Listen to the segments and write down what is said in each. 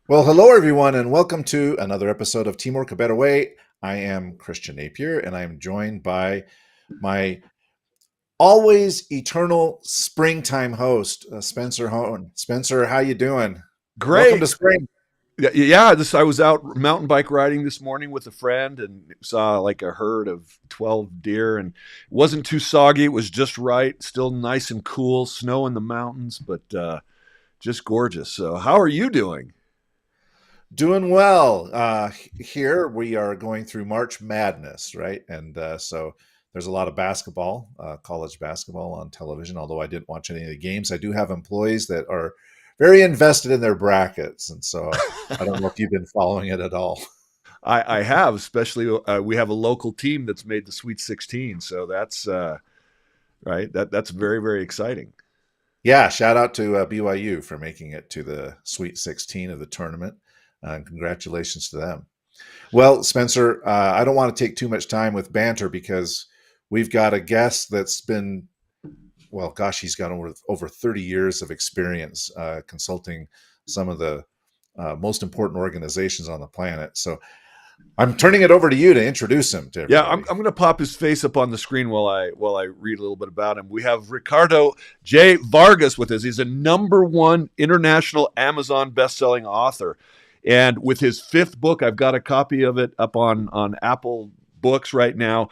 Well, hello everyone, and welcome to another episode of Teamwork a Better Way. I am Christian Napier, and I am joined by my always eternal springtime host, Spencer Horn. Spencer, how you doing? Welcome to Great. spring. Yeah, I was out mountain bike riding this morning with a friend and saw like a herd of 12 deer, and it wasn't too soggy. It was just right, still nice and cool, snow in the mountains, but just gorgeous. So, how are you doing? Doing well. Here we are going through March Madness, right? And so there's a lot of basketball, college basketball on television. Although I didn't watch any of the games, I do have employees that are very invested in their brackets, and so I don't know if you've been following it at all. I have, especially we have a local team that's made the Sweet 16, so that's right. That's very, very exciting. Yeah, shout out to BYU for making it to the Sweet 16 of the tournament. And congratulations to them. Well, Spencer, I don't want to take too much time with banter because we've got a guest that's been, well, gosh, he's got over 30 years of experience consulting some of the most important organizations on the planet. So I'm turning it over to you to introduce him to Yeah, everybody. I'm going to pop his face up on the screen while I read a little bit about him. We have Ricardo J. Vargas with us. He's a #1 international Amazon best-selling author, and with his fifth book, I've got a copy of it up on Apple Books right now.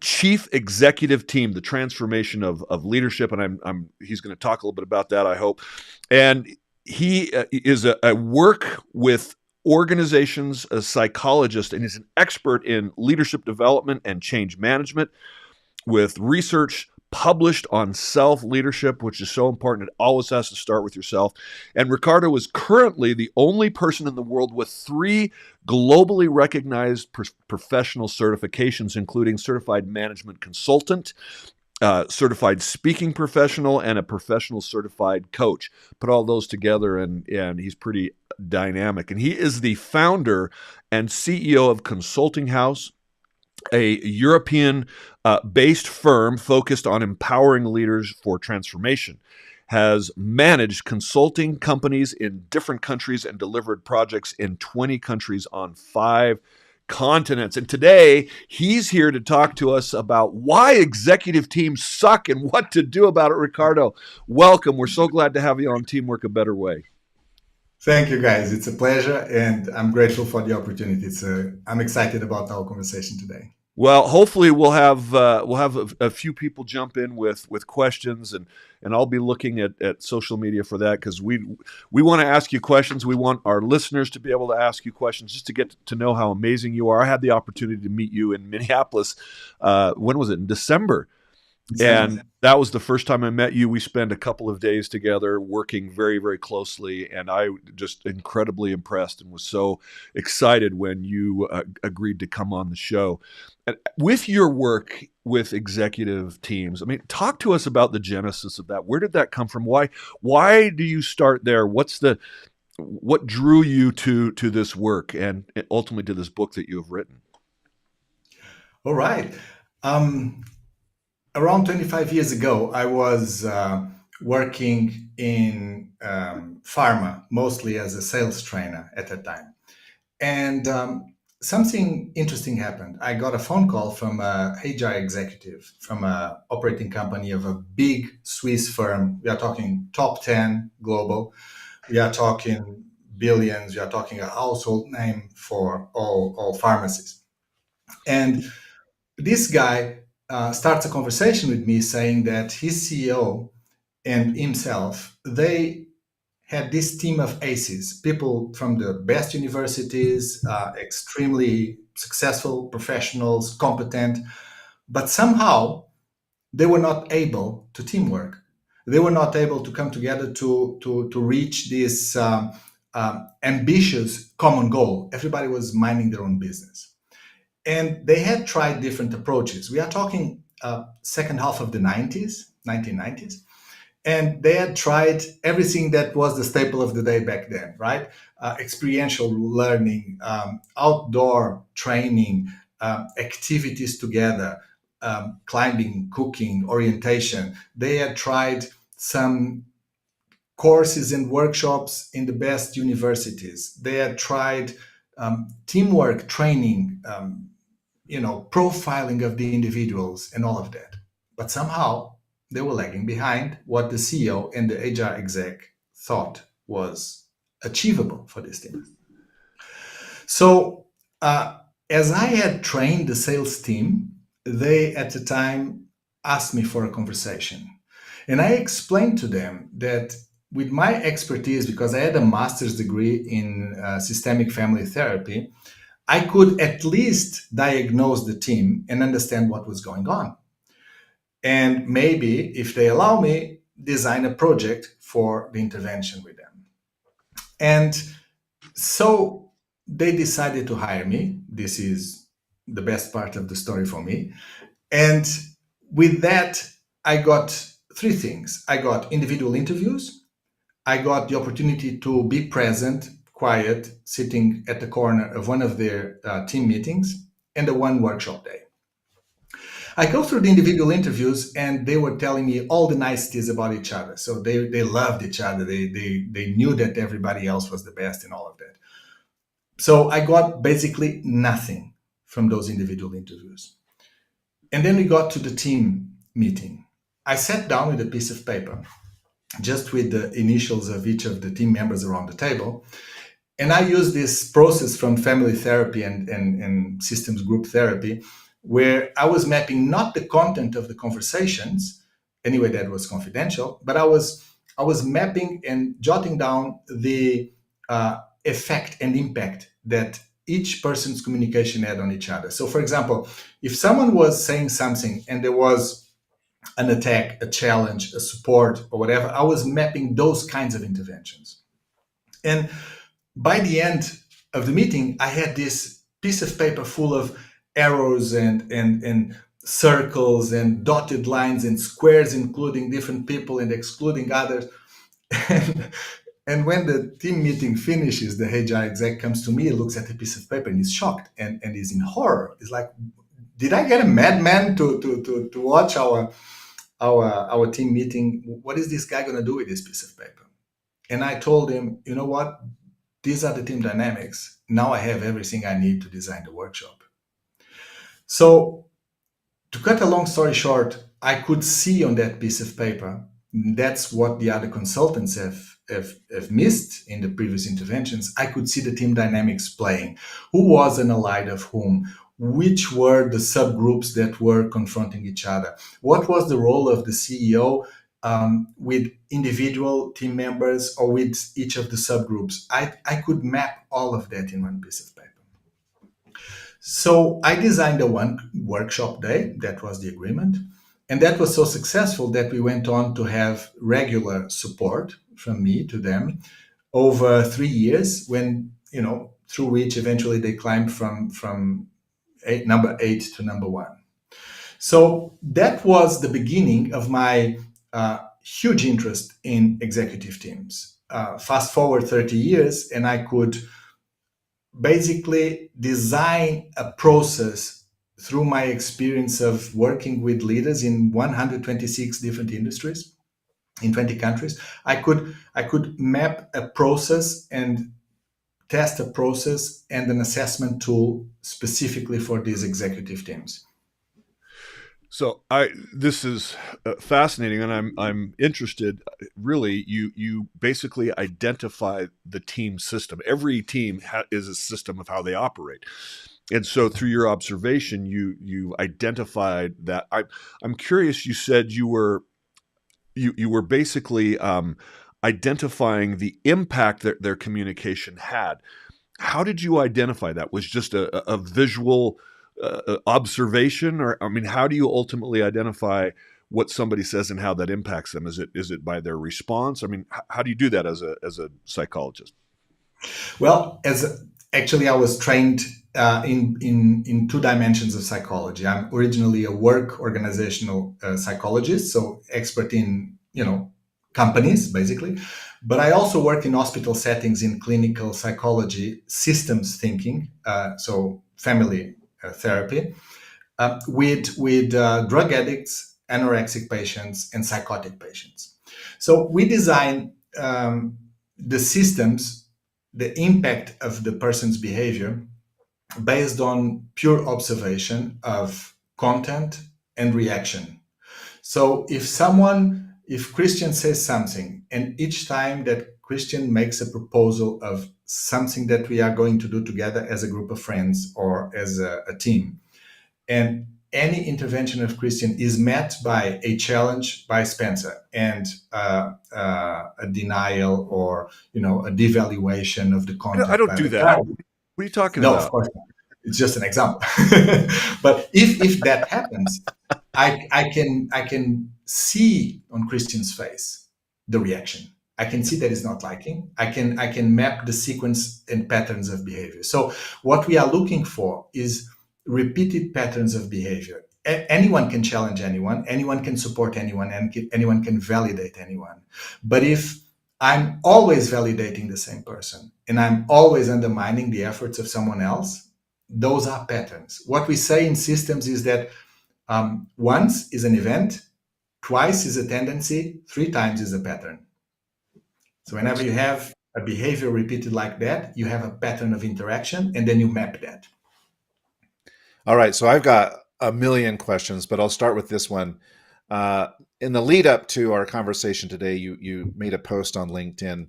Chief Executive Team: The Transformation of Leadership, and he's going to talk a little bit about that, I hope. And he is a work with organizations, a psychologist, and he's an expert in leadership development and change management with research published on self leadership, which is so important. It always has to start with yourself. And Ricardo is currently the only person in the world with three globally recognized professional certifications, including certified management consultant, certified speaking professional, and a professional certified coach. Put all those together, and he's pretty dynamic. And he is the founder and CEO of Consulting House, a European based firm focused on empowering leaders for transformation. Has managed consulting companies in different countries and delivered projects in 20 countries on 5 continents. And today, he's here to talk to us about why executive teams suck and what to do about it. Ricardo, welcome. We're so glad to have you on Teamwork a Better Way. Thank you, guys. It's a pleasure, and I'm grateful for the opportunity. I'm excited about our conversation today. Well, hopefully we'll have a few people jump in with questions, and I'll be looking at social media for that because we want to ask you questions. We want our listeners to be able to ask you questions just to get to know how amazing you are. I had the opportunity to meet you in Minneapolis. When was it? In December. December. And that was the first time I met you. We spent a couple of days together working very, very closely. And I just incredibly impressed and was so excited when you agreed to come on the show. And with your work with executive teams, I mean, talk to us about the genesis of that. Where did that come from? Why do you start there? What drew you to this work and ultimately to this book that you have written? All right. Um, Around 25 years ago, I was working in pharma, mostly as a sales trainer at that time. And something interesting happened. I got a phone call from a HR executive from a operating company of a big Swiss firm. We are talking top 10 global. We are talking billions. We are talking a household name for all pharmacies. And this guy starts a conversation with me saying that his CEO and himself, they had this team of aces, people from the best universities, extremely successful professionals, competent, but somehow they were not able to teamwork. They were not able to come together to reach this ambitious common goal. Everybody was minding their own business. And they had tried different approaches. We are talking second half of the 90s, 1990s, and they had tried everything that was the staple of the day back then, right? Experiential learning, outdoor training, activities together, climbing, cooking, orientation. They had tried some courses and workshops in the best universities. They had tried teamwork training, profiling of the individuals and all of that. But somehow they were lagging behind what the CEO and the HR exec thought was achievable for this team. So, as I had trained the sales team, they at the time asked me for a conversation. And I explained to them that with my expertise, because I had a master's degree in systemic family therapy, I could at least diagnose the team and understand what was going on. And maybe, if they allow me, design a project for the intervention with them. And so they decided to hire me. This is the best part of the story for me. And with that, I got three things. I got individual interviews. I got the opportunity to be present, quiet, sitting at the corner of one of their team meetings, and a one workshop day. I go through the individual interviews, and they were telling me all the niceties about each other. So they loved each other. They knew that everybody else was the best and all of that. So I got basically nothing from those individual interviews. And then we got to the team meeting. I sat down with a piece of paper, just with the initials of each of the team members around the table. And I used this process from family therapy and systems group therapy, where I was mapping not the content of the conversations, anyway, that was confidential, but I was mapping and jotting down the effect and impact that each person's communication had on each other. So, for example, if someone was saying something and there was an attack, a challenge, a support, or whatever, I was mapping those kinds of interventions. And by the end of the meeting, I had this piece of paper full of arrows and circles and dotted lines and squares, including different people and excluding others. And when the team meeting finishes, the HR exec comes to me, looks at the piece of paper, and is shocked and is in horror. It's like, did I get a madman to watch our team meeting? What is this guy going to do with this piece of paper? And I told him, you know what? These are the team dynamics. Now I have everything I need to design the workshop. So, to cut a long story short, I could see on that piece of paper, that's what the other consultants have missed in the previous interventions. I could see the team dynamics playing. Who was an allied of whom? Which were the subgroups that were confronting each other? What was the role of the CEO with individual team members or with each of the subgroups? I could map all of that in one piece of paper. So I designed a one workshop day. That was the agreement. And that was so successful that we went on to have regular support from me to them over 3 years, when, through which eventually they climbed from number 8 to number 1. So that was the beginning of my huge interest in executive teams. Fast forward 30 years, and I could basically design a process through my experience of working with leaders in 126 different industries in 20 countries. I could map a process and test a process and an assessment tool specifically for these executive teams. So this is fascinating, and I'm interested. Really, you basically identify the team system. Every team is a system of how they operate, and so through your observation, you identified that. I'm curious. You said you were basically identifying the impact that their communication had. How did you identify that? Was just a visual observation, or how do you ultimately identify what somebody says and how that impacts them? Is it by their response? How do you do that as a psychologist? Well, actually, I was trained in two dimensions of psychology. I'm originally a work organizational psychologist, so expert in companies basically, but I also work in hospital settings in clinical psychology, systems thinking, so family therapy, with drug addicts, anorexic patients, and psychotic patients. So we design the systems, the impact of the person's behavior based on pure observation of content and reaction. So if Christian says something, and each time that Christian makes a proposal of something that we are going to do together as a group of friends or as a team, and any intervention of Christian is met by a challenge by Spencer and a denial or a devaluation of the I content don't by do that. Ricardo. What are you talking No, of about? course not. It's just an example. But if that happens, I can see on Christian's face the reaction. I can see that he's not liking. I can map the sequence and patterns of behavior. So what we are looking for is repeated patterns of behavior. Anyone can challenge anyone. Anyone can support anyone, and anyone can validate anyone. But if I'm always validating the same person and I'm always undermining the efforts of someone else, those are patterns. What we say in systems is that once is an event, twice is a tendency, three times is a pattern. So whenever you have a behavior repeated like that, you have a pattern of interaction, and then you map that. All right, so I've got a million questions, but I'll start with this one. In the lead up to our conversation today, you made a post on LinkedIn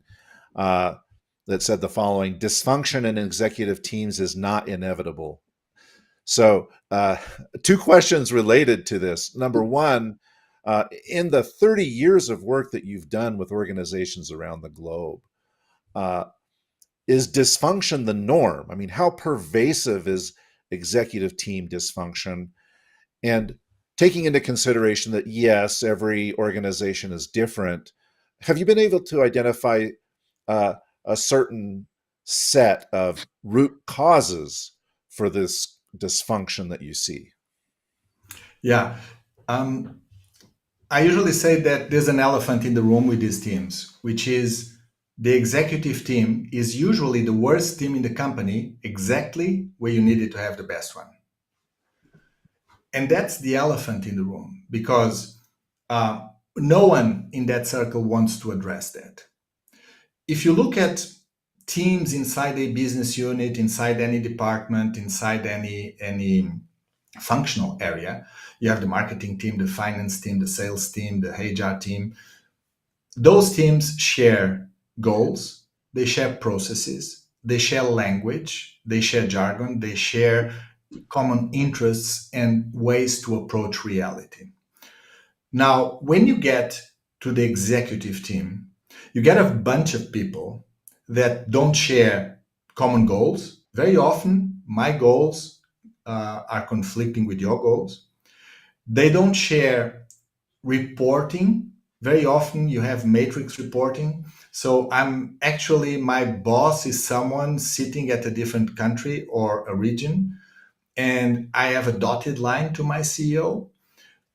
that said the following: "Dysfunction in executive teams is not inevitable." So, two questions related to this. Number one, in the 30 years of work that you've done with organizations around the globe, uh, is dysfunction the norm? I mean, how pervasive is executive team dysfunction? And taking into consideration that, yes, every organization is different, have you been able to identify uh, a certain set of root causes for this dysfunction that you see? Yeah. Um, I usually say that there's an elephant in the room with these teams, which is the executive team is usually the worst team in the company, exactly where you needed to have the best one. And that's the elephant in the room because no one in that circle wants to address that. If you look at teams inside a business unit, inside any department, inside any functional area, you have the marketing team, the finance team, the sales team, the HR team. Those teams share goals, they share processes, they share language, they share jargon, they share common interests and ways to approach reality. Now, when you get to the executive team, you get a bunch of people that don't share common goals. Very often, my goals are conflicting with your goals. They don't share reporting. Very often, you have matrix reporting. So my boss is someone sitting at a different country or a region, and I have a dotted line to my CEO.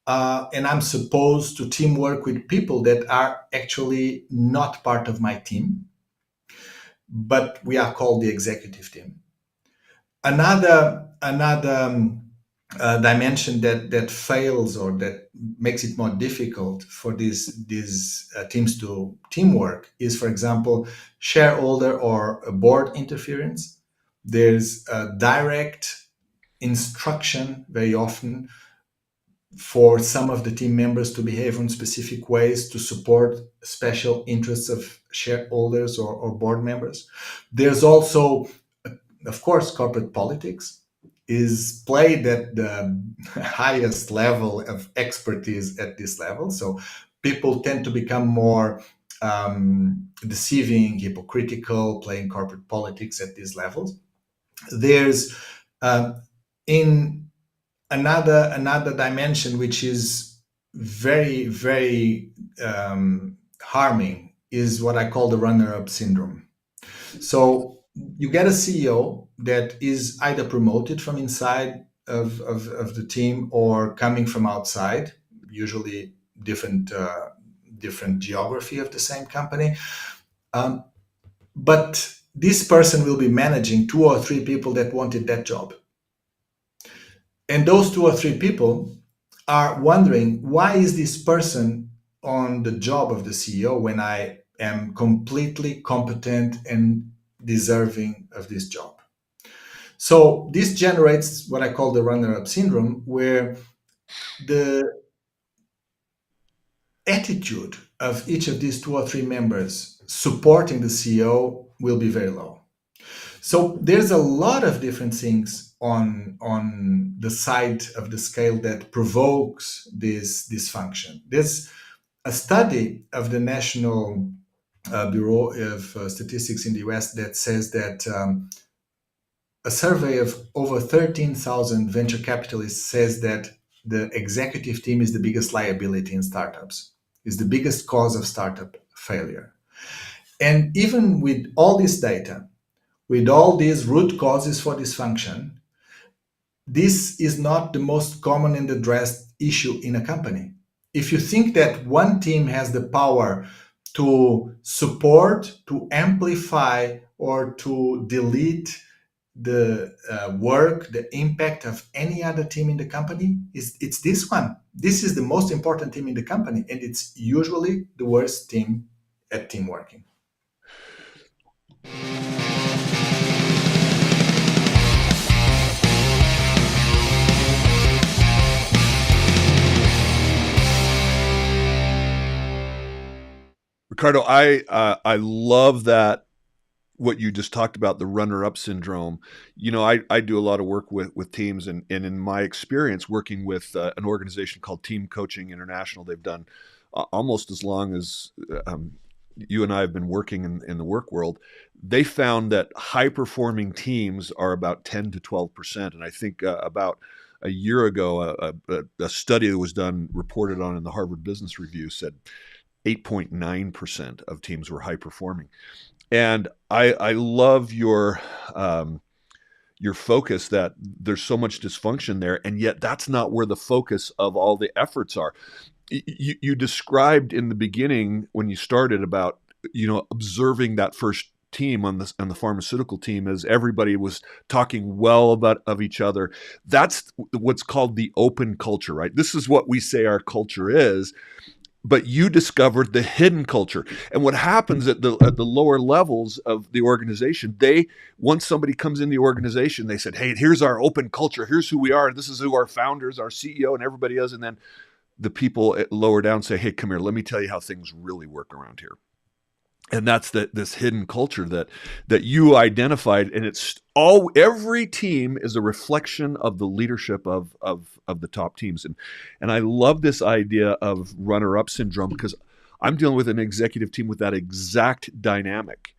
And I'm supposed to teamwork with people that are actually not part of my team, but we are called the executive team. Another dimension that fails or that makes it more difficult for these teams to teamwork is, for example, shareholder or board interference. There's a direct instruction very often for some of the team members to behave in specific ways to support special interests of shareholders or board members. There's also, of course, corporate politics is played at the highest level of expertise at this level. So people tend to become more deceiving, hypocritical, playing corporate politics at these levels. There's in another dimension which is very very harming is what I call the runner-up syndrome. So you get a CEO that is either promoted from inside of the team or coming from outside, usually different geography of the same company. But this person will be managing two or three people that wanted that job. And those two or three people are wondering, why is this person on the job of the CEO when I am completely competent and deserving of this job. So this generates what I call the runner-up syndrome, where the attitude of each of these two or three members supporting the CEO will be very low. So there's a lot of different things on the side of the scale that provokes this dysfunction. There's a study of the National Bureau of Statistics in the US that says that a survey of over 13,000 venture capitalists says that the executive team is the biggest liability in startups, is the biggest cause of startup failure. And even with all this data, with all these root causes for dysfunction, this is not the most common and addressed issue in a company. If you think that one team has the power to support, to amplify, or to delete the work, the impact of any other team in the company, it's this one. This is the most important team in the company, and it's usually the worst team at team working. Ricardo, I love that what you just talked about, the runner-up syndrome. I do a lot of work with teams, and in my experience working with an organization called Team Coaching International, they've done almost as long as you and I have been working in the work world. They found that high-performing teams are about 10 to 12%. And I think about a year ago, a study that was done, reported on in the Harvard Business Review, said 8.9% of teams were high-performing. And I love your focus that there's so much dysfunction there, and yet that's not where the focus of all the efforts are. You described in the beginning when you started about observing that first team on the pharmaceutical team as everybody was talking well of each other. That's what's called the open culture, right? This is what we say our culture is. But you discovered the hidden culture. And what happens at the lower levels of the organization, once somebody comes in the organization, they said, hey, here's our open culture. Here's who we are. This is who our founders, our CEO, and everybody is. And then the people lower down say, hey, come here. Let me tell you how things really work around here. And that's this hidden culture that you identified. And every team is a reflection of the leadership of the top teams. And I love this idea of runner-up syndrome, because I'm dealing with an executive team with that exact dynamic.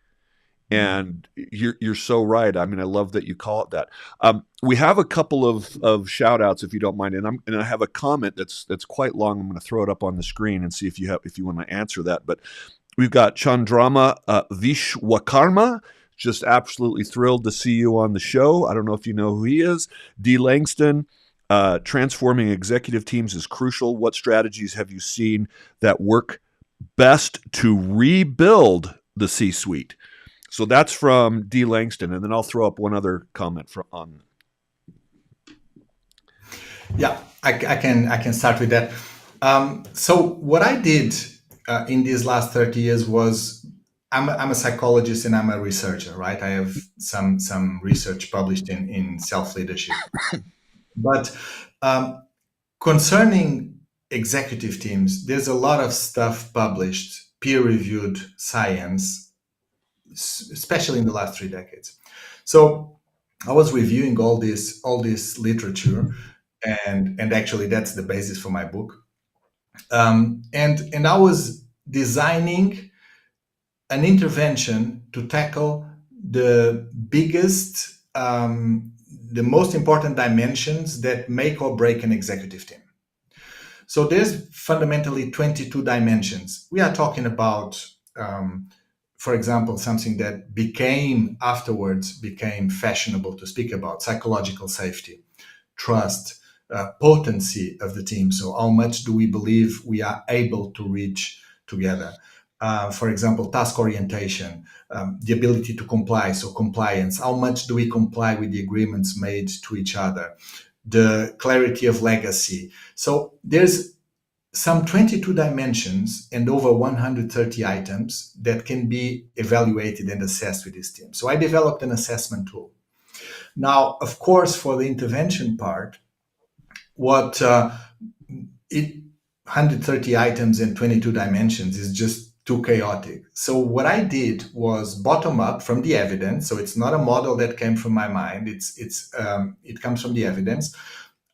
And you're so right. I mean, I love that you call it that. We have a couple of shout outs, if you don't mind. And I have a comment that's quite long. I'm going to throw it up on the screen and see if you want to answer that. But we've got Chandrama Vishwakarma, just absolutely thrilled to see you on the show. I don't know if you know who he is. D. Langston, transforming executive teams is crucial. What strategies have you seen that work best to rebuild the C-suite? So that's from D. Langston, and then I'll throw up one other comment on. Yeah, I can start with that. So what I did in these last 30 years was, I'm a psychologist and I'm a researcher, right? I have some research published in self-leadership. But concerning executive teams, there's a lot of stuff published, peer-reviewed science, especially in the last 3 decades. So I was reviewing all this literature, and actually that's the basis for my book. And I was designing an intervention to tackle the biggest, the most important dimensions that make or break an executive team. So there's fundamentally 22 dimensions. We are talking about, for example, something that afterwards became fashionable to speak about: psychological safety, trust, potency of the team. So how much do we believe we are able to reach together? For example, task orientation, the ability to comply, so compliance. How much do we comply with the agreements made to each other? The clarity of legacy. So there's some 22 dimensions and over 130 items that can be evaluated and assessed with this team. So I developed an assessment tool. Now, of course, for the intervention part, what it 130 items and 22 dimensions is just too chaotic. So what I did was bottom up from the evidence. So it's not a model that came from my mind. It comes from the evidence.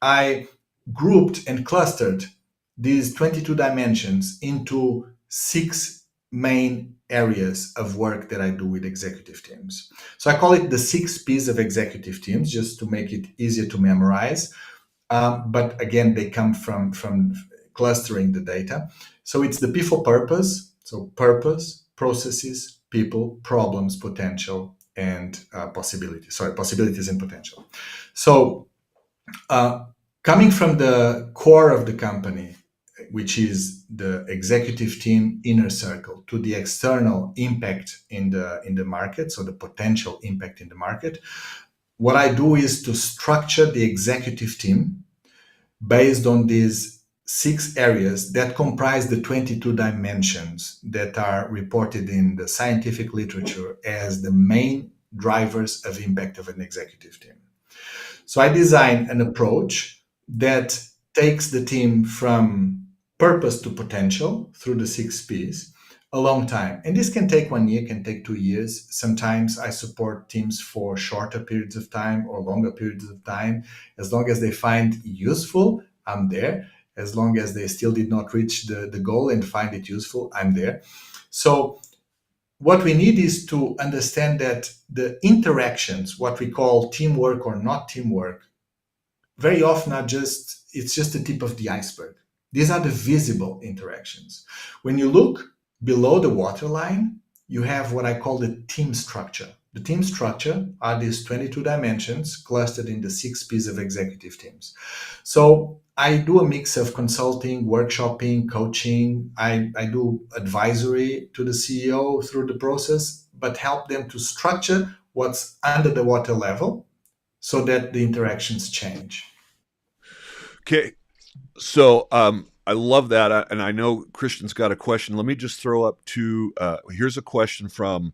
I grouped and clustered these 22 dimensions into 6 main areas of work that I do with executive teams. So I call it the 6 P's of executive teams, just to make it easier to memorize. But again, they come from clustering the data. So it's the P for purpose. So purpose, processes, people, problems, potential, and possibilities. Sorry, possibilities and potential. So coming from the core of the company, which is the executive team inner circle, to the external impact in the market, so the potential impact in the market, what I do is to structure the executive team based on these 6 areas that comprise the 22 dimensions that are reported in the scientific literature as the main drivers of impact of an executive team. So I design an approach that takes the team from purpose to potential through the 6 P's a long time. And this can take 1 year, can take 2 years. Sometimes I support teams for shorter periods of time or longer periods of time. As long as they find useful, I'm there. As long as they still did not reach the goal and find it useful, I'm there. So what we need is to understand that the interactions, what we call teamwork or not teamwork, very often it's just the tip of the iceberg. These are the visible interactions. When you look below the waterline, you have what I call the team structure. The team structure are these 22 dimensions clustered in the 6 P's of executive teams. So I do a mix of consulting, workshopping, coaching. I do advisory to the CEO through the process, but help them to structure what's under the water level so that the interactions change. Okay. So I love that. And I know Christian's got a question. Let me just throw up here's a question from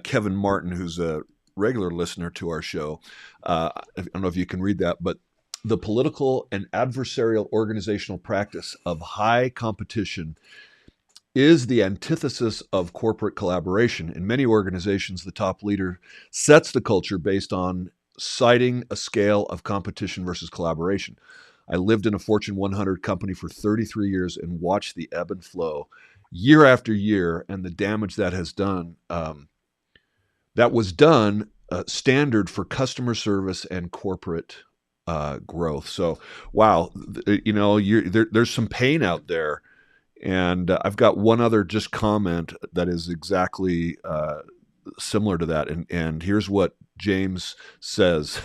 Kevin Martin, who's a regular listener to our show. I don't know if you can read that, but the political and adversarial organizational practice of high competition is the antithesis of corporate collaboration. In many organizations, the top leader sets the culture based on citing a scale of competition versus collaboration. I lived in a Fortune 100 company for 33 years and watched the ebb and flow year after year and the damage that has done. That was done standard for customer service and corporate growth. So, wow, there's some pain out there. And I've got one other just comment that is exactly similar to that. And here's what James says.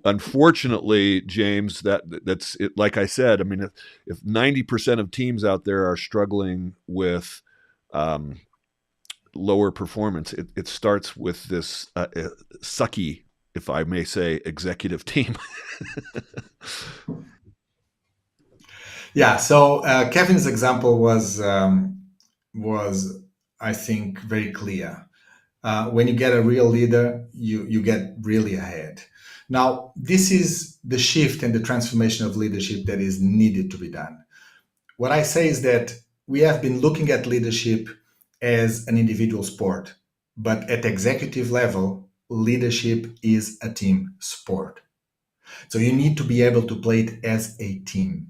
Unfortunately, James, that's it. Like I said, I mean, if 90% of teams out there are struggling with lower performance, it starts with this sucky, if I may say, executive team. Yeah. So Kevin's example was I think very clear. When you get a real leader, you get really ahead. Now, this is the shift and the transformation of leadership that is needed to be done. What I say is that we have been looking at leadership as an individual sport, but at executive level, leadership is a team sport. So you need to be able to play it as a team.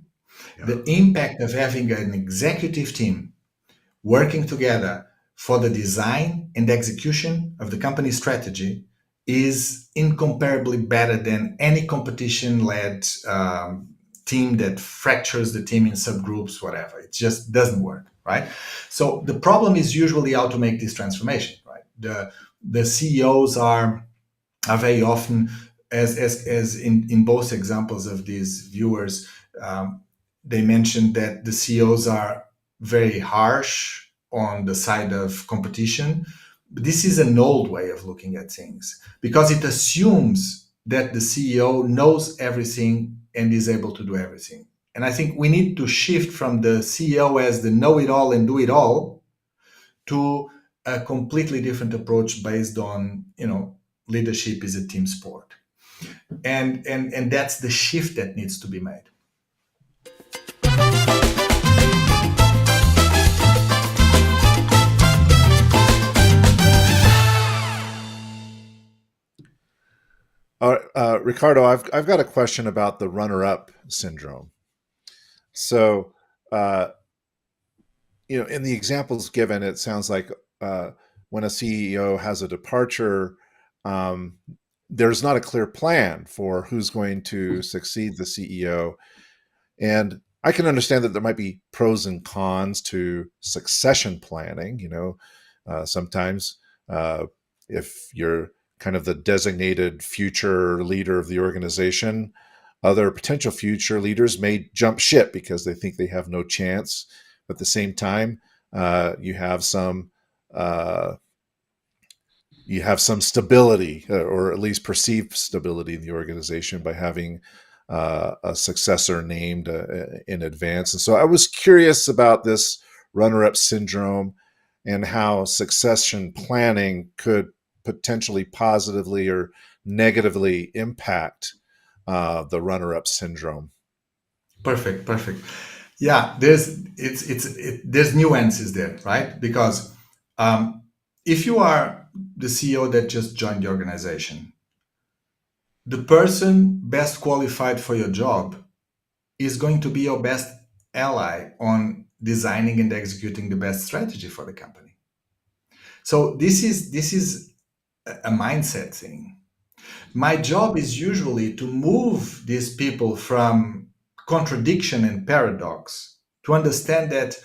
Yeah. The impact of having an executive team working together for the design and execution of the company strategy is incomparably better than any competition-led team that fractures the team in subgroups, whatever. It just doesn't work, right? So the problem is usually how to make this transformation, right? The CEOs are very often, as in both examples of these viewers, they mentioned that the CEOs are very harsh on the side of competition. But this is an old way of looking at things because it assumes that the CEO knows everything and is able to do everything. And I think we need to shift from the CEO as the know-it-all and do-it-all to a completely different approach based on, leadership is a team sport. And that's the shift that needs to be made. Ricardo, I've got a question about the runner-up syndrome. So, in the examples given, it sounds like when a CEO has a departure, um, there's not a clear plan for who's going to succeed the CEO. And I can understand that there might be pros and cons to succession planning. Sometimes if you're kind of the designated future leader of the organization, other potential future leaders may jump ship because they think they have no chance. But at the same time, you have some stability, or at least perceived stability in the organization by having a successor named in advance. And so I was curious about this runner-up syndrome and how succession planning could potentially positively or negatively impact the runner-up syndrome. Perfect. Yeah, there's nuances there, right? Because if you are the CEO that just joined the organization, the person best qualified for your job is going to be your best ally on designing and executing the best strategy for the company. So this is a mindset thing. My job is usually to move these people from contradiction and paradox to understand that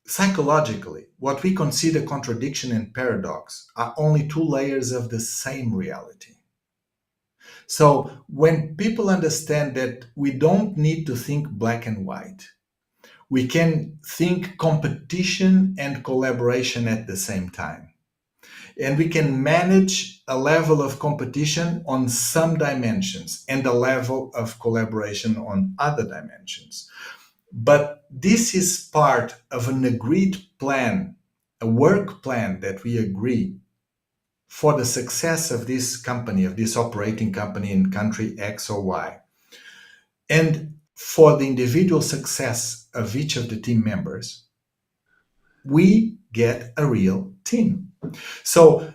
psychologically, what we consider contradiction and paradox are only two layers of the same reality. So when people understand that we don't need to think black and white, we can think competition and collaboration at the same time. And we can manage a level of competition on some dimensions and a level of collaboration on other dimensions. But this is part of an agreed plan, a work plan that we agree for the success of this company, of this operating company in country X or Y. And for the individual success of each of the team members, we get a real team. So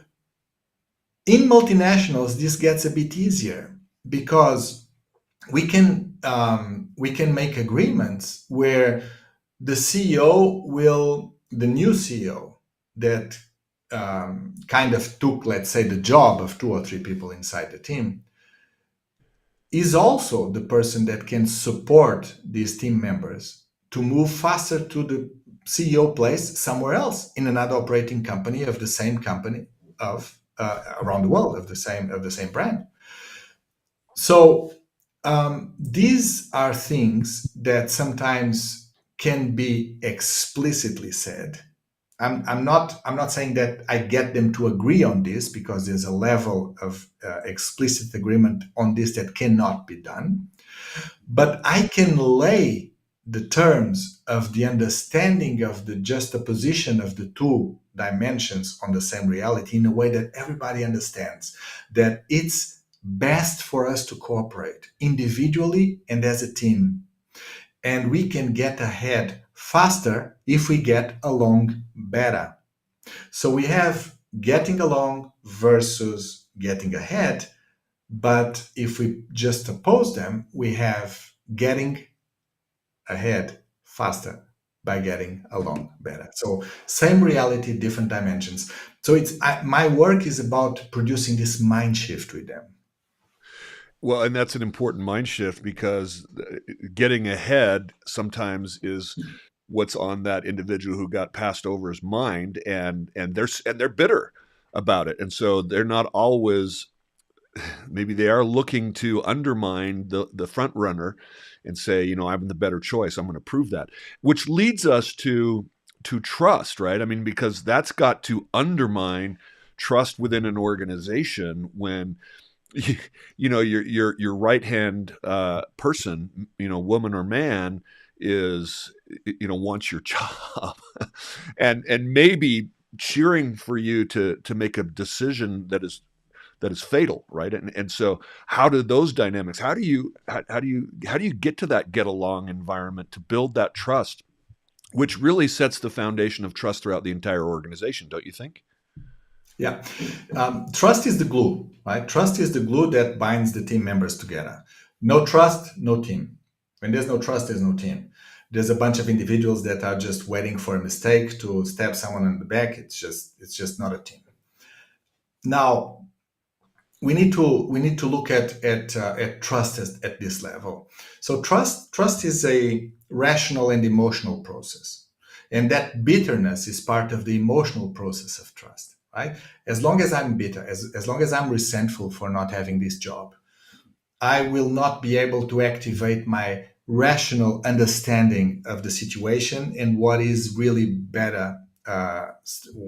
in multinationals, this gets a bit easier because we can make agreements where the new CEO that kind of took, let's say, the job of 2 or 3 people inside the team, is also the person that can support these team members to move faster to the CEO place somewhere else in another operating company of the same company of around the world of the same brand. So these are things that sometimes can be explicitly said. I'm not saying that I get them to agree on this, because there's a level of explicit agreement on this that cannot be done. But I can lay the terms of the understanding of the juxtaposition of the two dimensions on the same reality in a way that everybody understands that it's best for us to cooperate individually and as a team. And we can get ahead faster if we get along better. So we have getting along versus getting ahead. But if we just oppose them, we have getting ahead faster by getting along better. So same reality, different dimensions. So my work is about producing this mind shift with them. Well, and that's an important mind shift, because getting ahead sometimes is what's on that individual who got passed over his mind, and they're bitter about it, and so they're not always. Maybe they are looking to undermine the front runner and say, I'm the better choice. I'm going to prove that, which leads us to trust, right? I mean, because that's got to undermine trust within an organization when your right hand person, woman or man, is wants your job, and maybe cheering for you to make a decision that is fatal, right? And so how do those dynamics? How do you get to that get along environment to build that trust, which really sets the foundation of trust throughout the entire organization, don't you think? Yeah. Trust is the glue, right? Trust is the glue that binds the team members together. No trust, no team. When there's no trust, there's no team. There's a bunch of individuals that are just waiting for a mistake to stab someone in the back. It's just not a team. Now, we need to look at trust at this level. So trust is a rational and emotional process, and that bitterness is part of the emotional process of trust. Right? As long as I'm bitter, as long as I'm resentful for not having this job, I will not be able to activate my rational understanding of the situation and what is really better.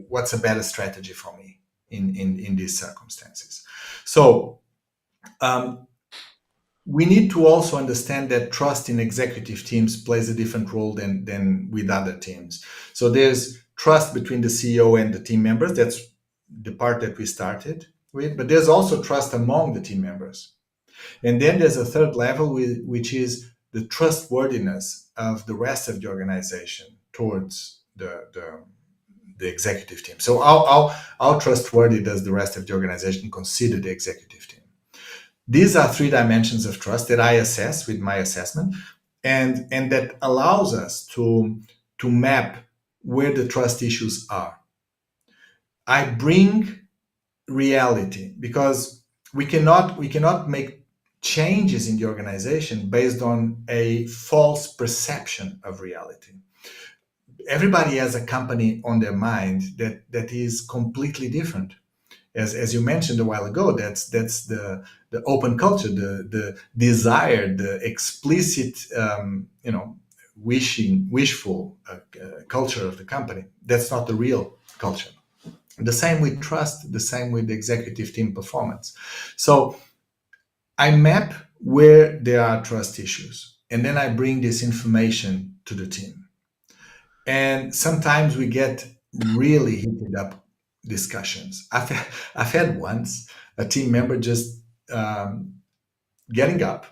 What's a better strategy for me in these circumstances? So um, we need to also understand that trust in executive teams plays a different role than with other teams. So there's trust between the CEO and the team members. That's the part that we started with. But there's also trust among the team members. And then there's a third level, which is the trustworthiness of the rest of the organization towards the executive team. So how trustworthy does the rest of the organization consider the executive team? These are three dimensions of trust that I assess with my assessment, and that allows us to map where the trust issues are. I bring reality because we cannot make changes in the organization based on a false perception of reality. Everybody has a company on their mind that is completely different. As you mentioned a while ago, that's the open culture, the desire, the explicit wishful culture of the company. That's not the real culture. The same with trust, the same with the executive team performance. So I map where there are trust issues, and then I bring this information to the team. And sometimes we get really heated up discussions. I've had once a team member just um, getting up,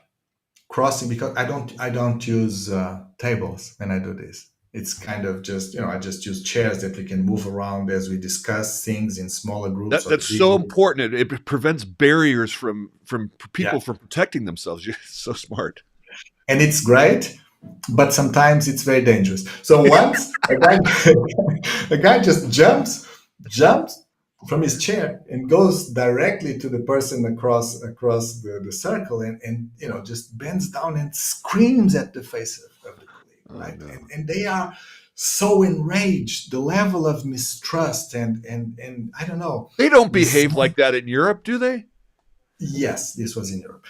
crossing, because I don't use tables when I do this. It's kind of just I just use chairs that we can move around as we discuss things in smaller groups That or the that's big so group. important. It prevents barriers from Yeah, people from protecting themselves. You're so smart. and it's great, but sometimes it's very dangerous. So once a guy a guy just jumps from his chair and goes directly to the person across the circle, and just bends down and screams at the face of the colleague, Oh right? no. And they are so enraged, the level of mistrust and I don't know, They don't this. behave like that in Europe, do they? Yes, this was in Europe.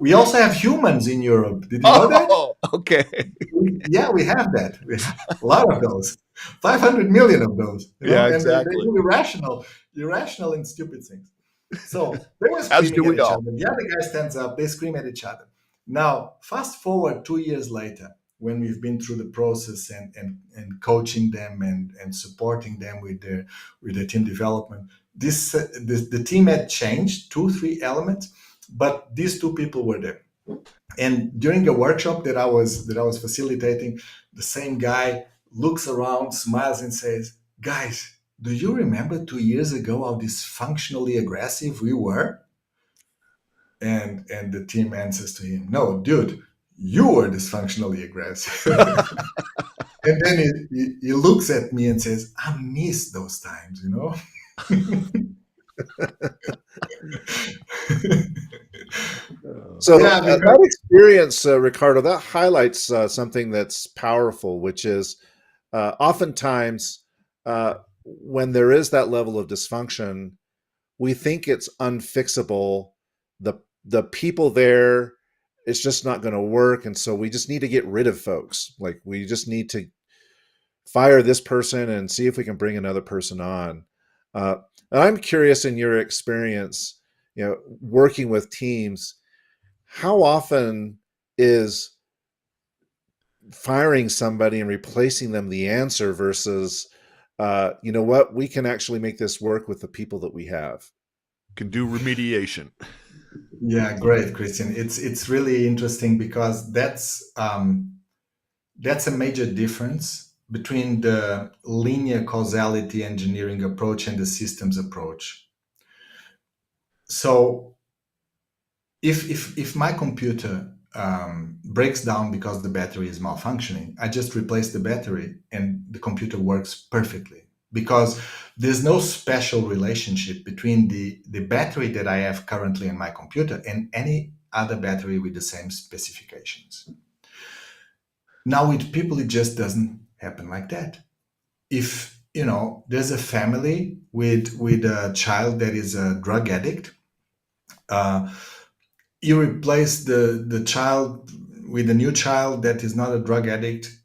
We also have humans in Europe. Did you know that? Oh, okay. Yeah, we have that. We have a lot of those, 500 million of those, Yeah, and they exactly. do irrational and stupid things. So they were As do screaming at we each other. all. The other guy stands up, they scream at each other. Now, fast forward 2 years later, when we've been through the process and coaching them and supporting them with their team development. The team had changed 2, 3 elements, but these two people were there. And during a workshop that I was facilitating, the same guy looks around, smiles, and says, "Guys, do you remember 2 years ago how dysfunctionally aggressive we were?" And the team answers to him, "No, dude, you were dysfunctionally aggressive." And then he looks at me and says, "I miss those times." So Yeah, because that experience, Ricardo, that highlights something that's powerful, which is oftentimes when there is that level of dysfunction, we think it's unfixable. The the people there, it's just not going to work, and so we just need to get rid of folks. Like we just need to fire this person and see if we can bring another person on. Uh, and I'm curious, in your experience, working with teams, how often is firing somebody and replacing them the answer versus, you know what, we can actually make this work with the people that we have? Can do remediation. Yeah, great, Christian. It's really interesting because that's a major difference between the linear causality engineering approach and the systems approach. So if my computer breaks down because the battery is malfunctioning, I just replace the battery and the computer works perfectly, because there's no special relationship between the battery that I have currently in my computer and any other battery with the same specifications. Now with people, it just doesn't happen like that. If there's a family with a child that is a drug addict, uh, you replace the child with a new child that is not a drug addict,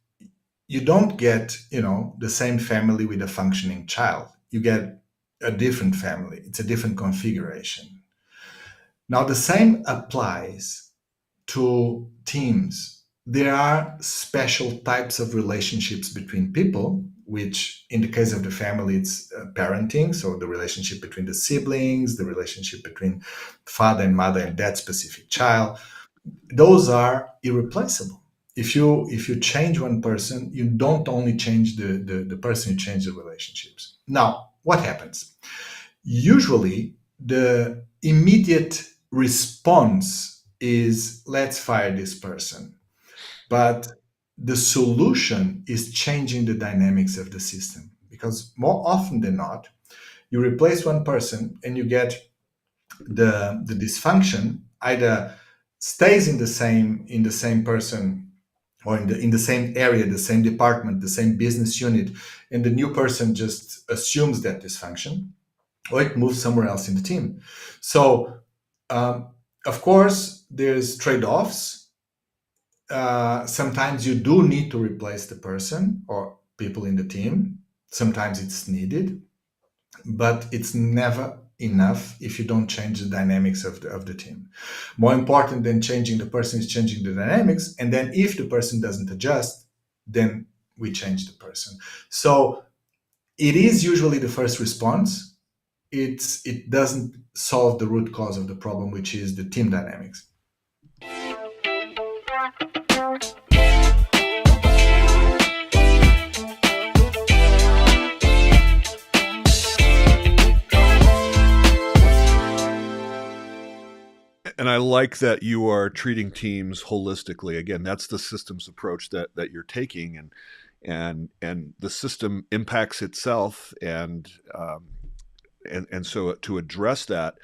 you don't get the same family with a functioning child. You get a different family. It's a different configuration. Now the same applies to teams. There are special types of relationships between people, which in the case of the family, it's parenting. So the relationship between the siblings, the relationship between father and mother and that specific child, those are irreplaceable. If you change one person, you don't only change the person, you change the relationships. Now, what happens? Usually, the immediate response is, let's fire this person. But the solution is changing the dynamics of the system, because more often than not, you replace one person and you get the dysfunction either stays in the same person, or in the same area, the same department, the same business unit, and the new person just assumes that dysfunction, or it moves somewhere else in the team. So, um, of course, there's trade-offs. Sometimes you do need to replace the person or people in the team. Sometimes it's needed, but it's never enough if you don't change the dynamics of the team. More important than changing the person is changing the dynamics. And then if the person doesn't adjust, then we change the person. So it is usually the first response. It doesn't solve the root cause of the problem, which is the team dynamics. And I like that you are treating teams holistically. Again, that's the systems approach that you're taking, and the system impacts itself, and so to address that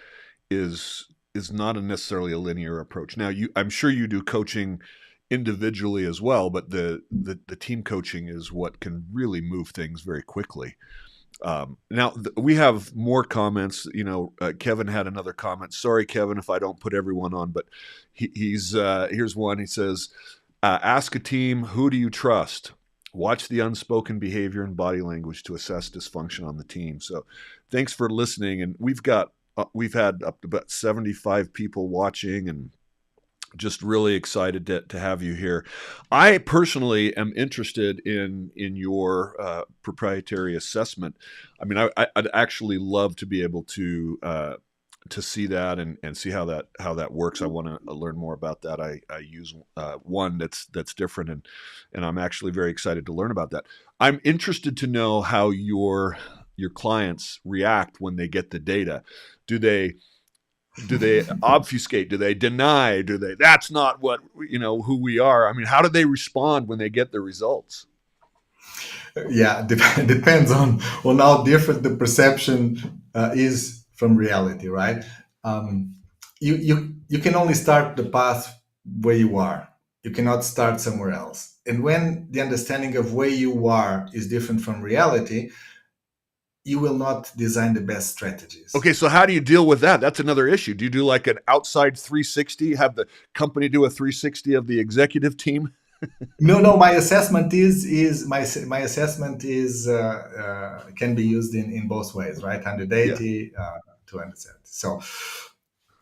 is not necessarily a linear approach. Now, I'm sure you do coaching individually as well, but the team coaching is what can really move things very quickly. Now we have more comments. Kevin had another comment. Sorry, Kevin, if I don't put everyone on, but he's here's one. He says, "Ask a team, who do you trust? Watch the unspoken behavior and body language to assess dysfunction on the team." So, thanks for listening. And we've had up to about 75 people watching, and just really excited to have you here. I personally am interested in your proprietary assessment. I mean, I'd actually love to be able to see that and see how that works. I want to learn more about that. I use one that's different, and I'm actually very excited to learn about that. I'm interested to know how your clients react when they get the data. Do they obfuscate? Do they deny? That's not what, who we are? I mean, how do they respond when they get the results? Yeah, depends on how different the perception is from reality, right? You can only start the path where you are. You cannot start somewhere else. And when the understanding of where you are is different from reality, you will not design the best strategies. Okay, so how do you deal with that? That's another issue. Do you do like an outside 360, have the company do a 360 of the executive team? No. My assessment is my assessment is can be used in both ways, right? Yeah. 180 to 170. So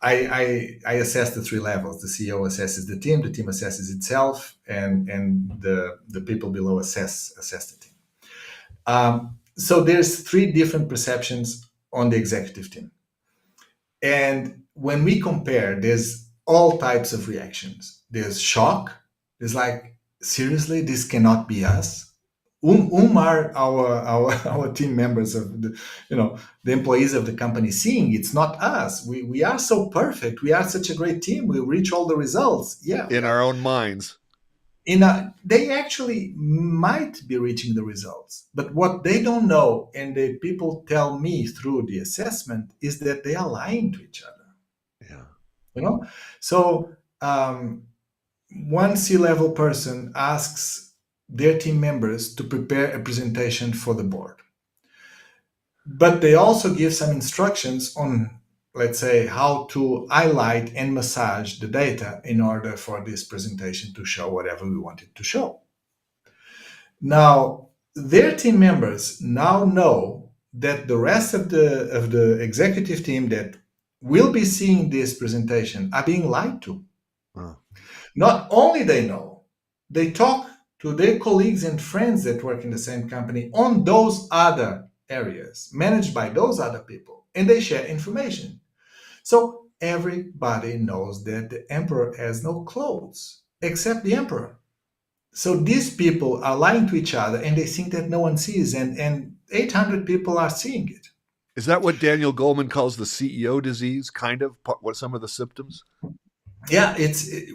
I assess the three levels. The CEO assesses the team assesses itself, and the people below assess the team. So there's three different perceptions on the executive team, and when we compare, there's all types of reactions. There's shock. There's like, seriously, this cannot be us. Are our team members of the employees of the company seeing? It's not us. We are so perfect. We are such a great team. We reach all the results. Yeah, In our own minds. they actually might be reaching the results, but what they don't know, and the people tell me through the assessment, is that they are lying to each other. Yeah. So one C-level person asks their team members to prepare a presentation for the board, but they also give some instructions on, let's say, how to highlight and massage the data in order for this presentation to show whatever we want it to show. Now, their team members now know that the rest of the executive team that will be seeing this presentation are being lied to. Oh. Not only they know, they talk to their colleagues and friends that work in the same company on those other areas managed by those other people, and they share information. So everybody knows that the emperor has no clothes except the emperor. So these people are lying to each other, and they think that no one sees, and 800 people are seeing it. Is that what Daniel Goleman calls the CEO disease? Kind of what some of the symptoms? Yeah,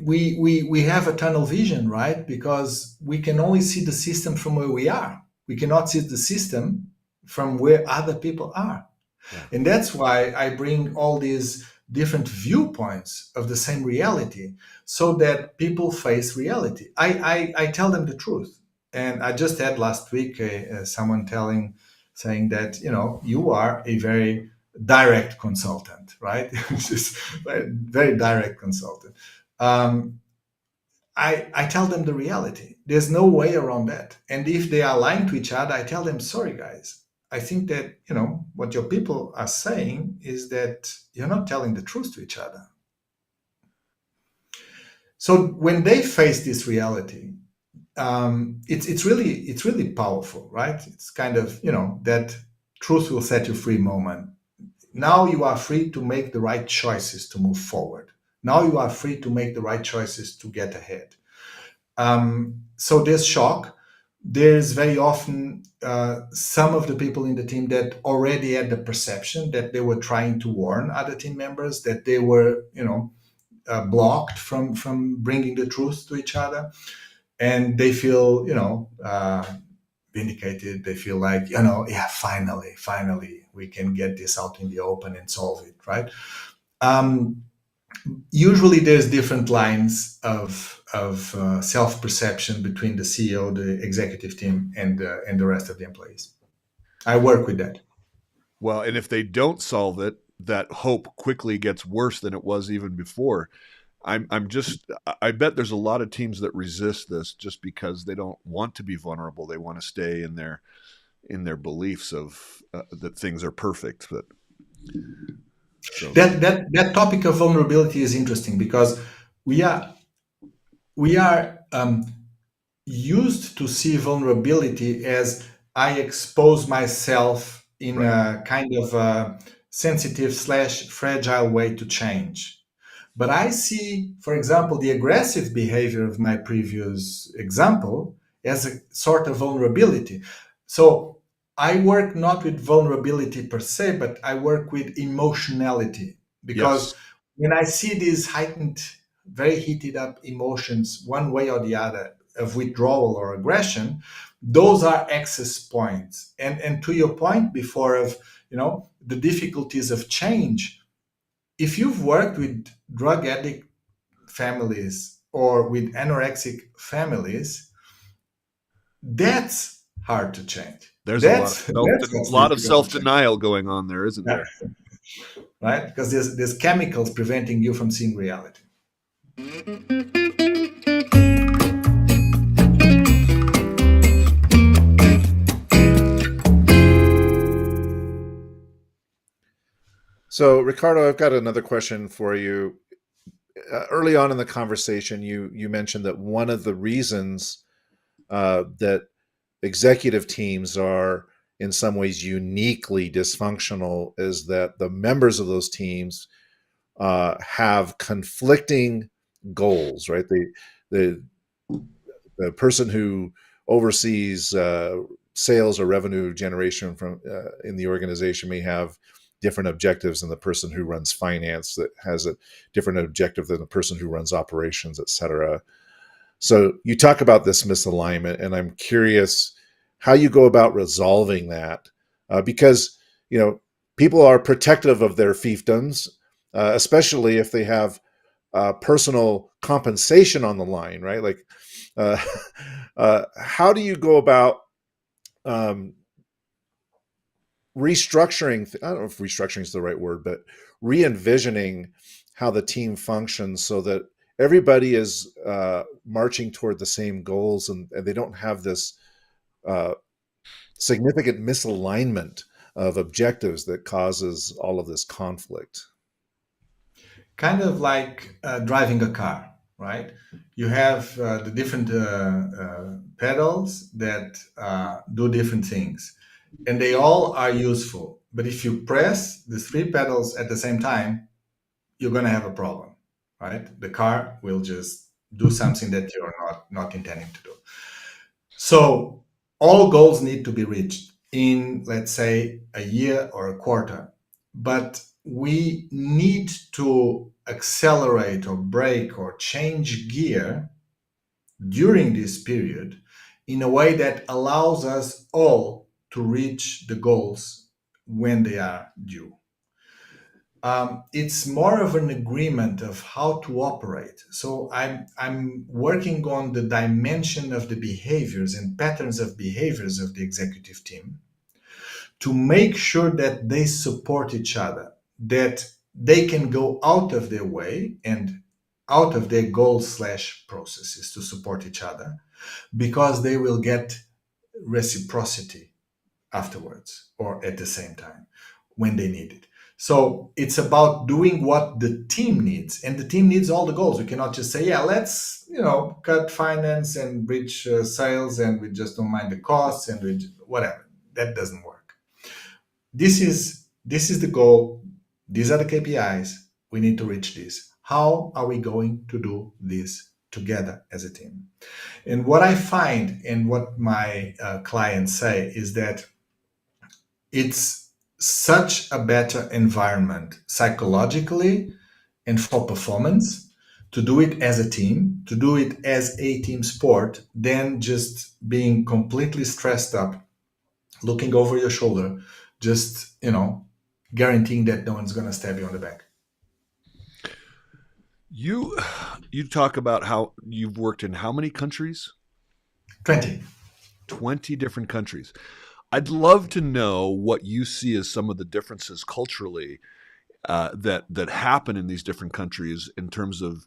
we have a tunnel vision, right? Because we can only see the system from where we are. We cannot see the system from where other people are. Yeah. And that's why I bring all these different viewpoints of the same reality, so that people face reality. I tell them the truth. And I just had last week someone saying that, you are a very direct consultant, right? Just very direct consultant. I tell them the reality. There's no way around that. And if they are lying to each other, I tell them, sorry, guys. I think that, what your people are saying is that you're not telling the truth to each other. So when they face this reality, it's really powerful, right? It's kind of, that truth will set you free moment. Now you are free to make the right choices to move forward. Now you are free to make the right choices to get ahead. So there's shock. There's very often some of the people in the team that already had the perception that they were trying to warn other team members, that they were, blocked from bringing the truth to each other, and they feel, vindicated. They feel like, yeah, finally, we can get this out in the open and solve it, right? Usually there's different lines of self-perception between the CEO, the executive team, and the rest of the employees. I work with that. Well, and if they don't solve it, that hope quickly gets worse than it was even before. I bet there's a lot of teams that resist this just because they don't want to be vulnerable. They want to stay in their beliefs of that things are perfect. But so. That topic of vulnerability is interesting because we are used to see vulnerability as I expose myself in a kind of sensitive / fragile way to change. But I see, for example, the aggressive behavior of my previous example as a sort of vulnerability. So I work not with vulnerability per se, but I work with emotionality. Because Yes. when I see these heightened, very heated up emotions, one way or the other, of withdrawal or aggression, those are access points. And to your point before of, the difficulties of change, if you've worked with drug addict families or with anorexic families, that's hard to change. There's That's a that's lot of difficult to change, self-denial going on there, isn't there? right? Because there's chemicals preventing you from seeing reality. So, Ricardo, I've got another question for you. Early on in the conversation, you mentioned that one of the reasons that executive teams are in some ways uniquely dysfunctional is that the members of those teams have conflicting goals, right? The the person who oversees sales or revenue generation from in the organization may have different objectives than the person who runs finance, that has a different objective than the person who runs operations, et cetera. So you talk about this misalignment, and I'm curious how you go about resolving that, because you know people are protective of their fiefdoms, especially if they have personal compensation on the line, right? Like, uh, how do you go about um, restructuring? I don't know if restructuring is the right word, but re-envisioning how the team functions so that everybody is marching toward the same goals, and they don't have this uh, significant misalignment of objectives that causes all of this conflict. Kind of like driving a car, right? You have the different pedals that do different things, and they all are useful. But if you press the three pedals at the same time, you're going to have a problem, right? The car will just do something that you're not intending to do. So all goals need to be reached in, let's say, a year or a quarter. But we need to accelerate or brake or change gear during this period in a way that allows us all to reach the goals when they are due. It's more of an agreement of how to operate. So I'm working on the dimension of the behaviors and patterns of behaviors of the executive team to make sure that they support each other, that they can go out of their way and out of their goals slash processes to support each other, because they will get reciprocity afterwards or at the same time when they need it. So it's about doing what the team needs, and the team needs all the goals. We cannot just say, "Yeah, let's cut finance and reach sales, and we just don't mind the costs and we whatever." That doesn't work. This is the goal. These are the KPIs. We need to reach this. How are we going to do this together as a team? And what I find and what my clients say is that it's such a better environment psychologically and for performance to do it as a team, to do it as a team sport, than just being completely stressed up, looking over your shoulder, just, guaranteeing that no one's going to stab you on the back. You you talk about how you've worked in how many countries? 20. 20 different countries. I'd love to know what you see as some of the differences culturally that happen in these different countries in terms of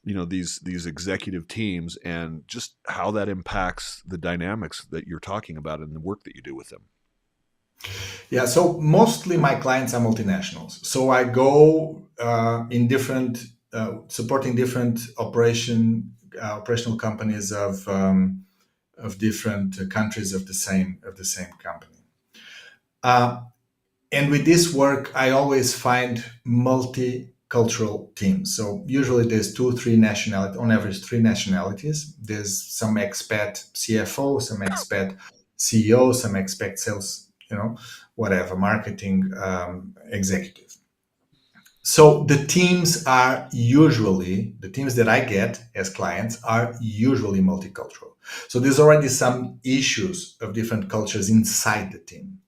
these executive teams, and just how that impacts the dynamics that you're talking about in the work that you do with them. Yeah, so mostly my clients are multinationals. So I go in different, supporting different operational companies of different countries of the same company. Uh, and with this work, I always find multicultural teams. So usually there's two, three nationalities, on average, three nationalities. There's some expat CFO, some expat CEO, some expat sales, whatever, marketing executive. So the teams that I get as clients are usually multicultural. So there's already some issues of different cultures inside the team.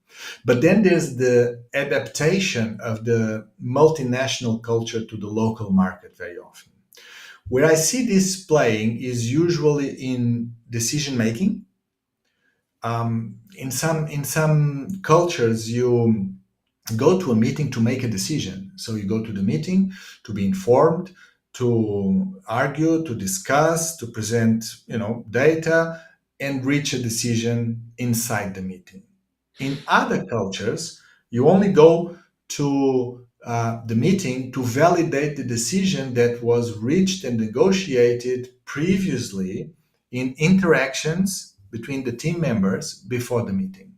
But then there's the adaptation of the multinational culture to the local market very often. Where I see this playing is usually in decision making. In some cultures, you go to a meeting to make a decision. So you go to the meeting to be informed, to argue, to discuss, to present, data, and reach a decision inside the meeting. In other cultures, you only go to the meeting to validate the decision that was reached and negotiated previously in interactions between the team members before the meeting.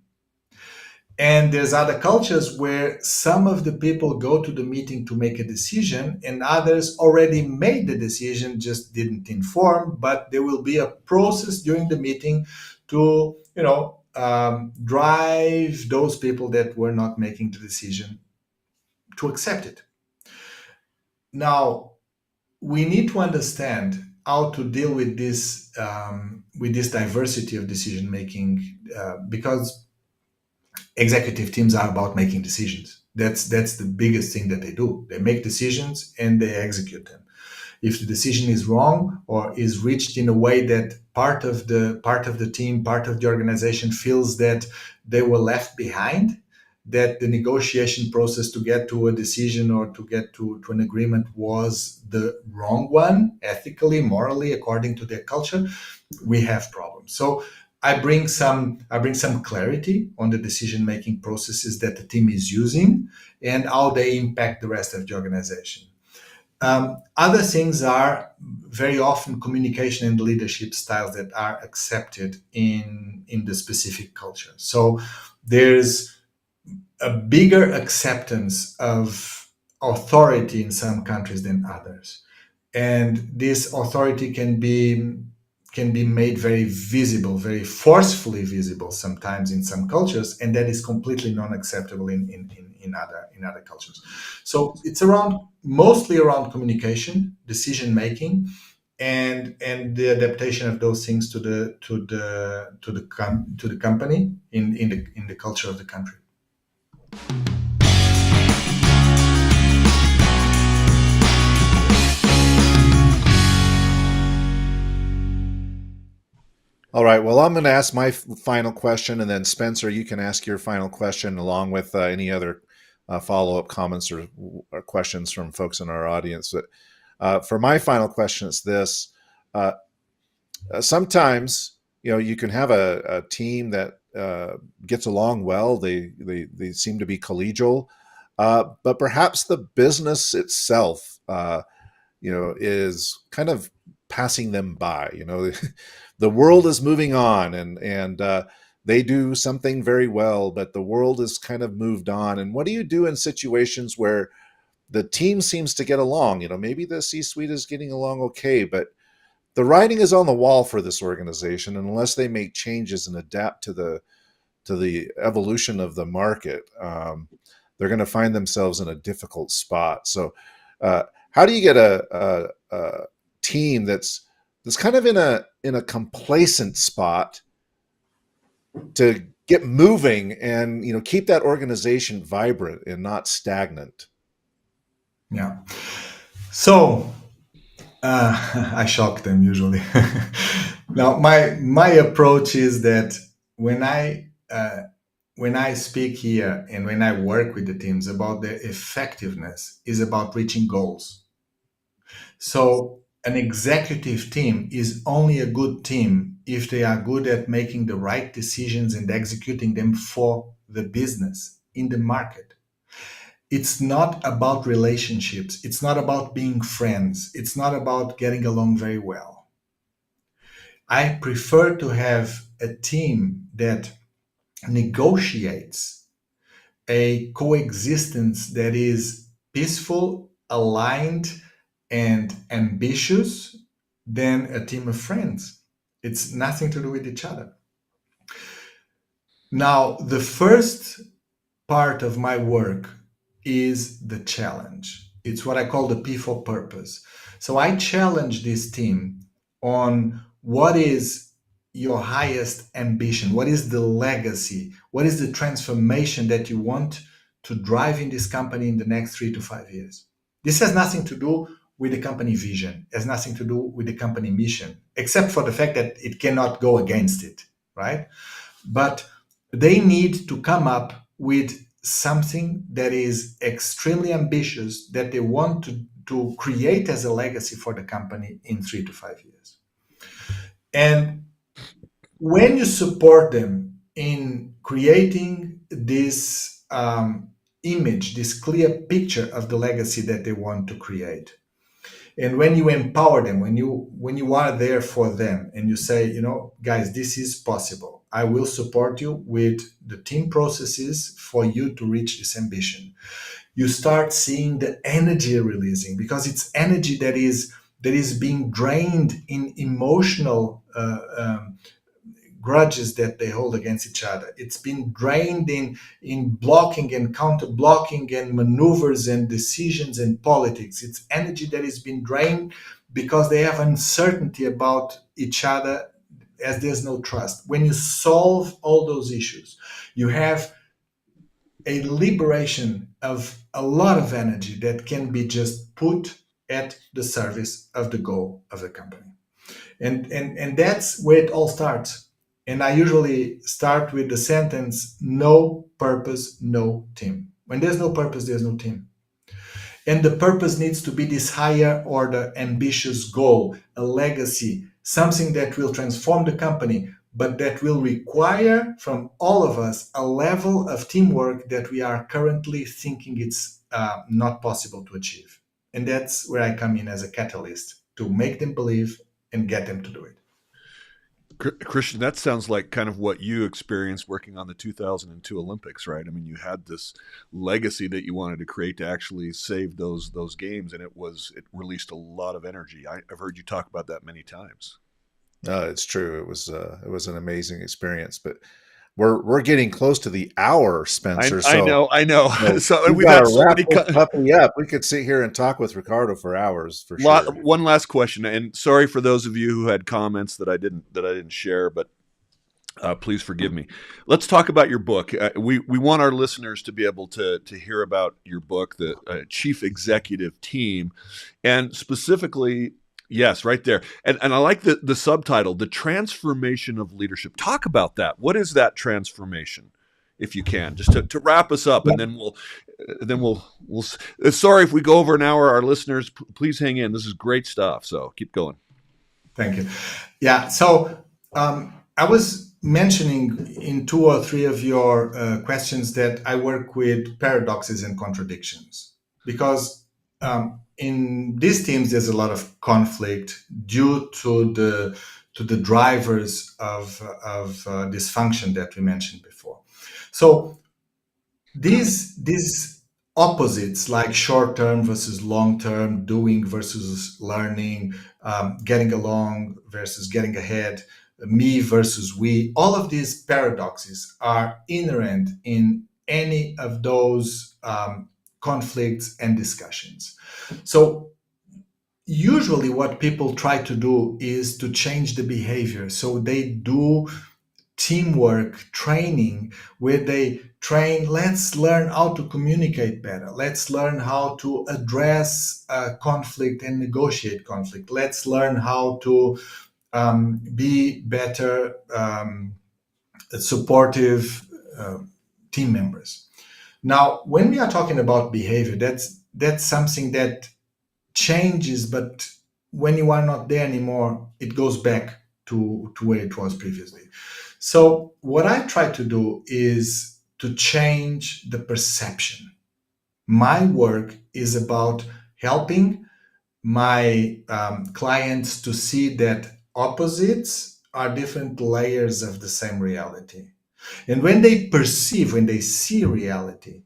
And there's other cultures where some of the people go to the meeting to make a decision, and others already made the decision, just didn't inform. But there will be a process during the meeting to, drive those people that were not making the decision to accept it. Now, we need to understand how to deal with this diversity of decision making, because executive teams are about making decisions. That's the biggest thing that they do. They make decisions and they execute them. If the decision is wrong or is reached in a way that part of the team, part of the organization feels that they were left behind, that the negotiation process to get to a decision or to get to an agreement was the wrong one, ethically, morally, according to their culture, we have problems. So I bring some clarity on the decision making processes that the team is using and how they impact the rest of the organization. Other things are very often communication and leadership styles that are accepted in the specific culture. So there's a bigger acceptance of authority in some countries than others, and this authority can be made very visible, very forcefully visible sometimes in some cultures, and that is completely non-acceptable in other cultures. So it's mostly around communication, decision making, and the adaptation of those things to the company in the culture of the country. All right. Well, I'm going to ask my final question, and then Spencer, you can ask your final question along with any other follow-up comments or questions from folks in our audience. But for my final question, it's this: uh, sometimes you can have a team that gets along well. They seem to be collegial, but perhaps the business itself, is kind of passing them by. The world is moving on, and they do something very well, but the world has kind of moved on. And what do you do in situations where the team seems to get along? Maybe the C-suite is getting along okay, but the writing is on the wall for this organization, and unless they make changes and adapt to the evolution of the market, they're going to find themselves in a difficult spot. So, how do you get a team that's kind of in a complacent spot to get moving and keep that organization vibrant and not stagnant? Yeah. So I shock them usually. Now, my approach is that when I speak here and when I work with the teams about their effectiveness is about reaching goals. So an executive team is only a good team if they are good at making the right decisions and executing them for the business in the market. It's not about relationships. It's not about being friends. It's not about getting along very well. I prefer to have a team that negotiates a coexistence that is peaceful, aligned, and ambitious than a team of friends. It's nothing to do with each other. Now, the first part of my work is the challenge. It's what I call the P for purpose. So I challenge this team on what is your highest ambition? What is the legacy? What is the transformation that you want to drive in this company in the next 3 to 5 years? This has nothing to do with the company vision, it has nothing to do with the company mission, except for the fact that it cannot go against it, right? But they need to come up with something that is extremely ambitious that they want to create as a legacy for the company in 3 to 5 years. And when you support them in creating this image, this clear picture of the legacy that they want to create. And when you empower them, when you are there for them, and you say, guys, this is possible, I will support you with the team processes for you to reach this ambition, you start seeing the energy releasing, because it's energy that is being drained in emotional grudges that they hold against each other. It's been drained in blocking and counter blocking and maneuvers and decisions and politics. It's energy that has been drained because they have uncertainty about each other, as there's no trust. When you solve all those issues, you have a liberation of a lot of energy that can be just put at the service of the goal of the company. And that's where it all starts. And I usually start with the sentence, no purpose, no team. When there's no purpose, there's no team. And the purpose needs to be this higher order, ambitious goal, a legacy, something that will transform the company, but that will require from all of us a level of teamwork that we are currently thinking it's not possible to achieve. And that's where I come in as a catalyst to make them believe and get them to do it. Christian, that sounds like kind of what you experienced working on the 2002 Olympics, right? I mean, you had this legacy that you wanted to create to actually save those games, and it released a lot of energy. I've heard you talk about that many times. It's true. It was an amazing experience, but we're getting close to the hour, Spencer. I know. So we we've got had to so wrap many. this puppy up. We could sit here and talk with Ricardo for hours, for sure. One last question, and sorry for those of you who had comments that I didn't share, but please forgive me. Let's talk about your book. We want our listeners to be able to hear about your book, the Chief Executive Team, and specifically. Yes, right there. And I like the subtitle, The Transformation of Leadership. Talk about that. What is that transformation, if you can, just to wrap us up, and then we'll sorry if we go over an hour. Our listeners, please hang in. This is great stuff. So keep going. Thank you. Yeah. So I was mentioning in 2 or 3 of your questions that I work with paradoxes and contradictions, because in these teams there's a lot of conflict due to the drivers of dysfunction that we mentioned before. So these opposites, like short term versus long term, doing versus learning, getting along versus getting ahead, me versus we, all of these paradoxes are inherent in any of those conflicts and discussions. So usually what people try to do is to change the behavior. So they do teamwork training where they train, let's learn how to communicate better, let's learn how to address conflict and negotiate conflict, let's learn how to be better supportive team members. Now, when we are talking about behavior, that's something that changes, but when you are not there anymore, it goes back to where it was previously. So what I try to do is to change the perception. My work is about helping my clients to see that opposites are different layers of the same reality. And when they see reality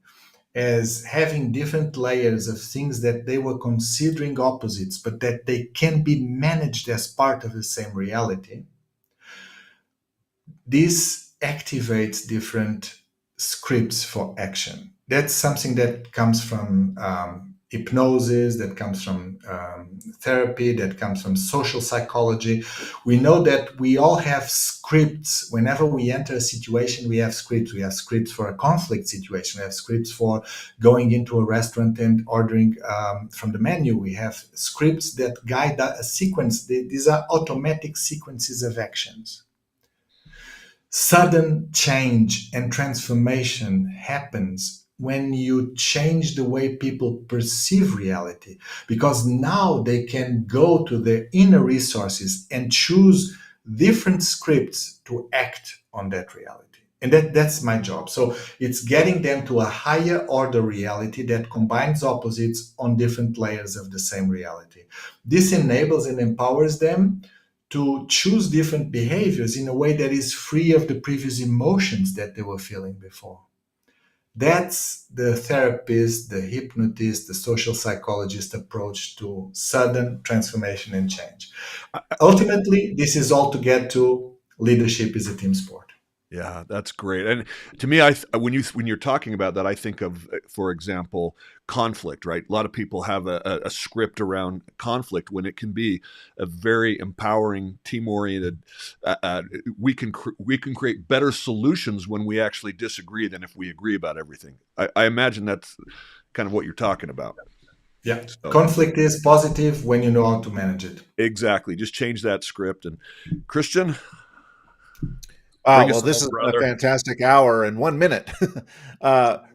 as having different layers of things that they were considering opposites, but that they can be managed as part of the same reality, this activates different scripts for action. That's something that comes from hypnosis, that comes from therapy, that comes from social psychology. We know that we all have scripts. Whenever we enter a situation, we have scripts. We have scripts for a conflict situation. We have scripts for going into a restaurant and ordering from the menu. We have scripts that guide a sequence. These are automatic sequences of actions. Sudden change and transformation happens when you change the way people perceive reality, because now they can go to their inner resources and choose different scripts to act on that reality. And that's my job. So it's getting them to a higher order reality that combines opposites on different layers of the same reality. This enables and empowers them to choose different behaviors in a way that is free of the previous emotions that they were feeling before. That's the therapist, the hypnotist, the social psychologist approach to sudden transformation and change. Ultimately, this is all to get to leadership is a team sport. Yeah, that's great. And to me, when you're talking about that, I think of, for example, conflict. Right? A lot of people have a script around conflict when it can be a very empowering, team-oriented. We can create better solutions when we actually disagree than if we agree about everything. I imagine that's kind of what you're talking about. Yeah. So, Conflict is positive when you know how to manage it. exactly. Just change that script. And Christian, Oh, bring well, us this home, is a brother. fantastic hour and 1 minute.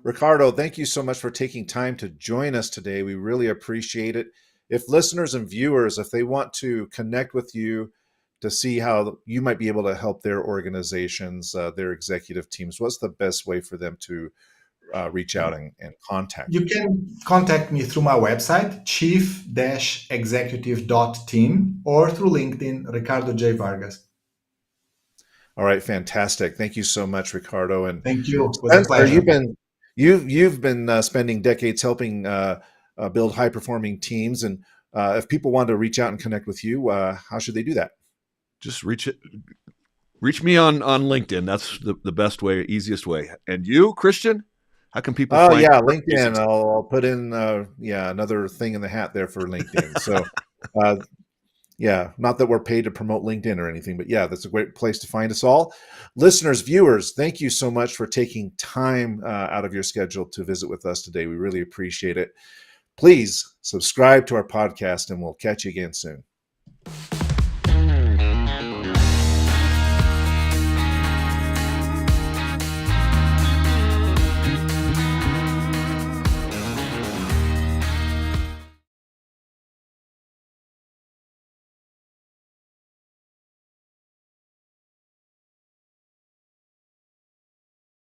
Ricardo, thank you so much for taking time to join us today. We really appreciate it. If listeners and viewers, if they want to connect with you to see how you might be able to help their organizations, their executive teams, what's the best way for them to reach out and contact You you? can contact me through my website, chief-executive.team, or through LinkedIn, Ricardo J. Vargas. All right, fantastic. Thank you so much, Ricardo. And Thank you. It was a Spencer, pleasure. you've been spending decades helping build high performing teams. And if people want to reach out and connect with you, how should they do that? Just reach me on LinkedIn. That's the best way, easiest way. And you, Christian, how can people Oh find yeah, your LinkedIn. music? I'll put in another thing in the hat there for LinkedIn. So uh, yeah, not that we're paid to promote LinkedIn or anything, but yeah, that's a great place to find us all. Listeners, viewers, thank you so much for taking time out of your schedule to visit with us today. We really appreciate it. Please subscribe to our podcast and we'll catch you again soon.